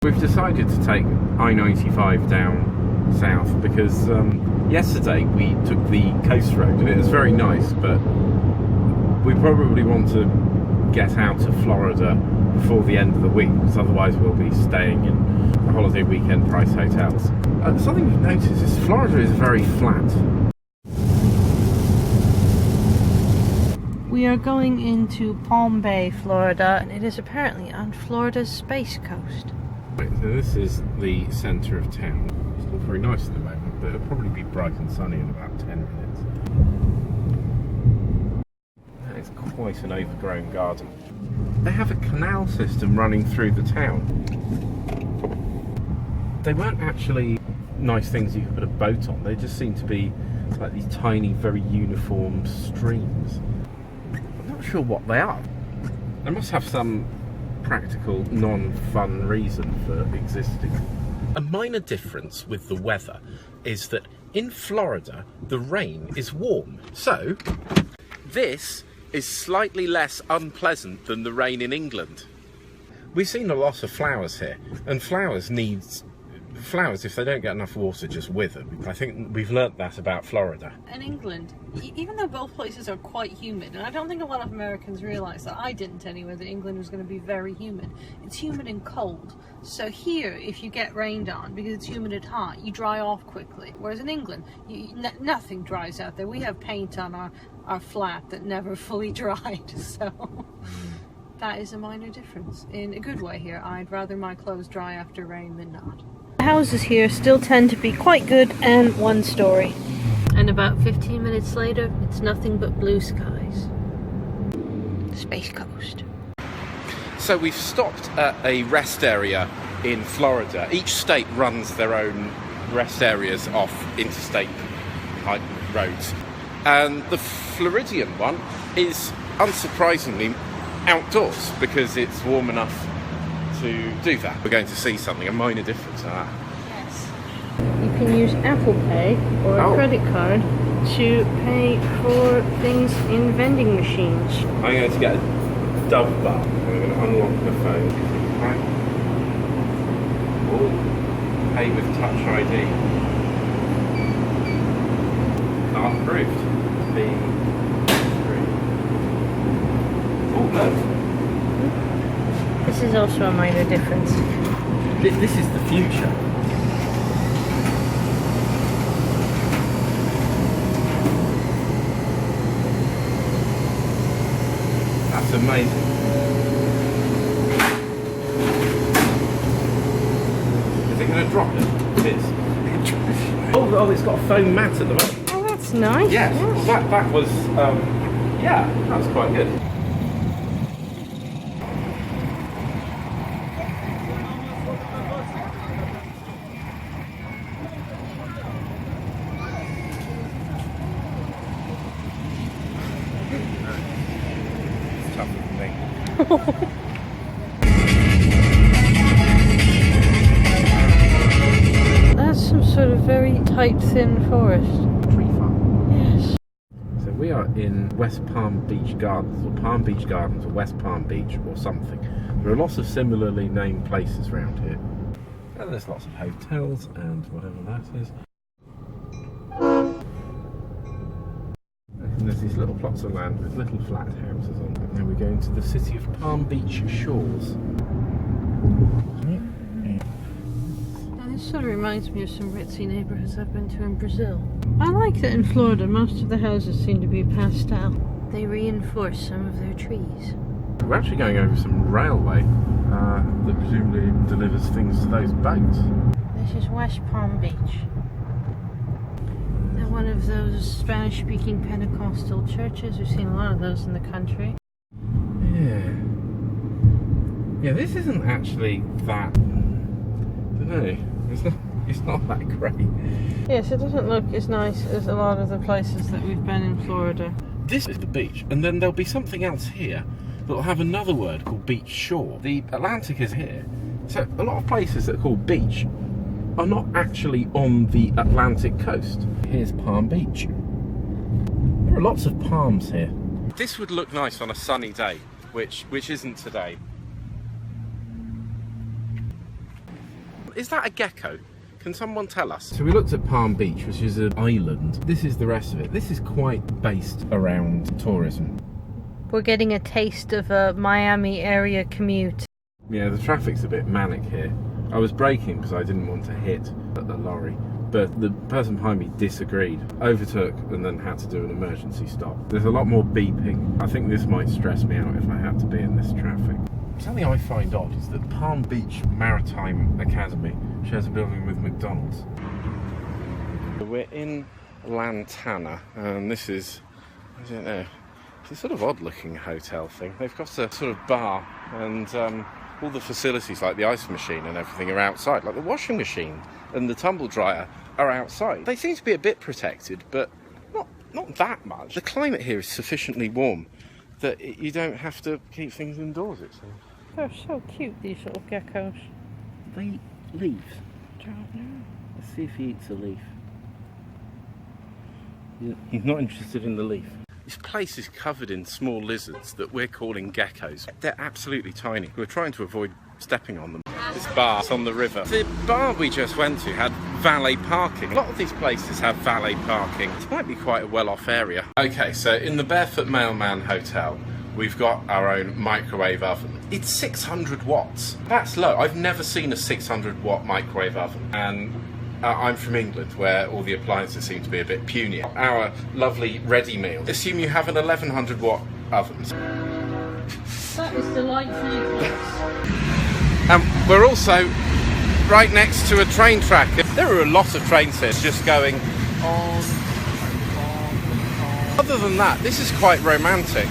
We've decided to take I-95 down south because yesterday we took the coast road and it was very nice, but we probably want to get out of Florida before the end of the week, because otherwise we'll be staying in holiday weekend price hotels. Something we've noticed is Florida is very flat. We are going into Palm Bay, Florida, and it is apparently on Florida's Space Coast. So this is the centre of town. It's not very nice at the moment, but it'll probably be bright and sunny in about 10 minutes. That is quite an overgrown garden. They have a canal system running through the town. They weren't actually nice things you could put a boat on. They just seem to be like these tiny, very uniform streams. I'm not sure what they are. They must have some practical, non-fun reason for existing. A minor difference with the weather is that in Florida, the rain is warm. So, this is slightly less unpleasant than the rain in England. We've seen a lot of flowers here, and flowers, if they don't get enough water, just wither. I think we've learnt that about Florida. In England, even though both places are quite humid, and I don't think a lot of Americans realise that, I didn't anyway, that England was going to be very humid. It's humid and cold. So here, if you get rained on, because it's humid and hot, you dry off quickly. Whereas in England, nothing dries out there. We have paint on our flat that never fully dried, so that is a minor difference. In a good way here. I'd rather my clothes dry after rain than not. The houses here still tend to be quite good and one story. And about 15 minutes later, it's nothing but blue skies. Space Coast. So we've stopped at a rest area in Florida. Each state runs their own rest areas off interstate roads. And the Floridian one is unsurprisingly outdoors because it's warm enough to do that. We're going to see something, a minor difference in that. Yes. You can use Apple Pay or a credit card to pay for things in vending machines. I'm going to get a Dove bar. I'm going to unlock the phone. Right. Oh, pay with Touch ID. Card approved. Oh no. This is also a minor difference. This is the future. That's amazing. Is it going to drop it? It is. Oh, it's got a foam mat at the moment. Oh, that's nice. Yes. Well, that was, yeah, that was quite good. That's some sort of very tight, thin forest. Tree farm. Yes. So we are in West Palm Beach Gardens, or Palm Beach Gardens, or West Palm Beach, or something. There are lots of similarly named places around here. And there's lots of hotels and whatever that is. And there's these little plots of land with little flat houses on them. Now we're going to the city of Palm Beach Shores. Now this sort of reminds me of some ritzy neighbourhoods I've been to in Brazil. I like that in Florida most of the houses seem to be pastel. They reinforce some of their trees. We're actually going over some railway that presumably delivers things to those boats. This is West Palm Beach. They're one of those Spanish-speaking Pentecostal churches. We've seen a lot of those in the country. Yeah, this isn't actually that, I don't know, it's not that great. Yes, it doesn't look as nice as a lot of the places that we've been in Florida. This is the beach, and then there'll be something else here that will have another word called beach shore. The Atlantic is here, so a lot of places that are called beach are not actually on the Atlantic coast. Here's Palm Beach. There are lots of palms here. This would look nice on a sunny day, which isn't today. Is that a gecko? Can someone tell us? So we looked at Palm Beach, which is an island. This is the rest of it. This is quite based around tourism. We're getting a taste of a Miami area commute. Yeah, the traffic's a bit manic here. I was braking because I didn't want to hit the lorry, but the person behind me disagreed, overtook, and then had to do an emergency stop. There's a lot more beeping. I think this might stress me out if I had to be in this traffic. Something I find odd is that Palm Beach Maritime Academy shares a building with McDonald's. We're in Lantana, and this is, I don't know, it's a sort of odd-looking hotel thing. They've got a sort of bar, and all the facilities like the ice machine and everything are outside, like the washing machine and the tumble dryer are outside. They seem to be a bit protected, but not that much. The climate here is sufficiently warm that you don't have to keep things indoors, it seems. They're so cute, these little geckos. They eat leaves. Don't know. Let's see if he eats a leaf. He's not interested in the leaf. This place is covered in small lizards that we're calling geckos. They're absolutely tiny. We're trying to avoid stepping on them. This bar's on the river. The bar we just went to had valet parking. A lot of these places have valet parking. This might be quite a well-off area. Okay, so in the Barefoot Mailman Hotel, we've got our own microwave oven. It's 600 watts. That's low. I've never seen a 600 watt microwave oven. And I'm from England, where all the appliances seem to be a bit puny. Our lovely ready meal. Assume you have an 1100 watt oven. That is delightfully close. We're also right next to a train track. There are a lot of trains here just going on. Other than that, this is quite romantic.